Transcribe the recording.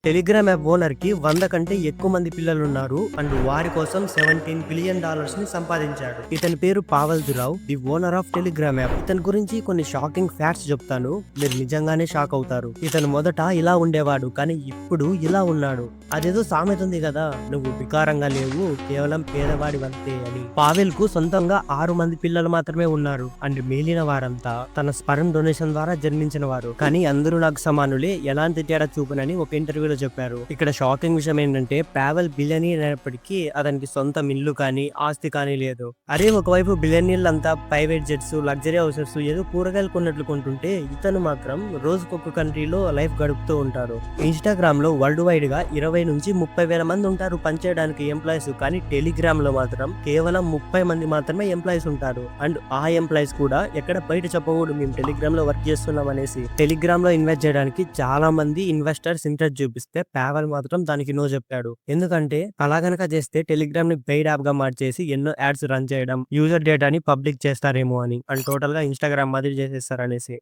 Telegram app owner కి 100 కంటే ఎక్కువ మంది పిల్లలున్నారు అండ్ వారి కోసం $17 బిలియన్ ని సంపాదించాడు. ఇతని పేరు Pavel Durov, the owner of Telegram app. ఇతని గురించి కొన్ని షాకింగ్ ఫ్యాక్ట్స్ చెప్తాను, మీరు నిజంగానే షాక్ అవుతారు. ఇతను మొదట ఇలా ఉండేవాడు, కానీ ఇప్పుడు ఇలా ఉన్నాడు. అదేదో సామెత ఉంది కదా, నువ్వు వికారంగా లేవు, కేవలం పేదవాడి వంతే అని. పావెల్ కు సొంతంగా 6 మంది పిల్లలు మాత్రమే ఉన్నారు అండ్ మిగిలిన వారంతా తన స్పర్మ్ డొనేషన్ ద్వారా జన్మించిన వారు. కానీ అందరూ నాకు సమానులే, ఎలాంటి తేడా చూపునని ఒక ఇంటర్వ్యూలో చెప్పారు. ఇక్కడ షాకింగ్ విషయం ఏంటంటే పావెల్ బిలియనీర్ అయినప్పటికీ అతనికి సొంత ఇల్లు కానీ ఆస్తి కానీ లేదు. అరే, ఒకవైపు బిలియనీర్లు అంతా ప్రైవేట్ జెట్స్, లగ్జరీ హౌసెస్, ఏదో కూరగాయలు కొన్నట్లు కొంటుంటే ఇతను మాత్రం రోజుకొక కంట్రీలో లైఫ్ గడుపుతూ ఉంటారు. ఇన్స్టాగ్రామ్ లో వరల్డ్ వైడ్ గా 20 నుంచి 30 వేల మంది ఉంటారు పనిచేయడానికి ఎంప్లాయీస్. కానీ టెలిగ్రామ్ లో మాత్రం కేవలం 30 మంది మాత్రమే ఎంప్లాయీస్ ఉంటారు. అండ్ ఆ ఎంప్లాయీస్ కూడా ఎక్కడ బయట చెప్పకూడదు మేము టెలిగ్రామ్ లో వర్క్ చేస్తున్నాం అనేసి. టెలిగ్రామ్ లో ఇన్వెస్ట్ చేయడానికి చాలా మంది ఇన్వెస్టర్స్ ఇంట్రెస్ట్ చూపిస్తే పావెల్ మాత్రం దానికి నో చెప్పాడు. ఎందుకంటే అలా గనక చేస్తే టెలిగ్రామ్ ని పెయిడ్ యాప్ గా మార్చేసి ఎన్నో యాడ్స్ రన్ చేయడం, యూజర్ డేటాని పబ్లిక్ చేస్తారేమో అని, అండ్ టోటల్ గా ఇన్స్టాగ్రామ్ మాదిరి చేసేస్తారు అనేసి.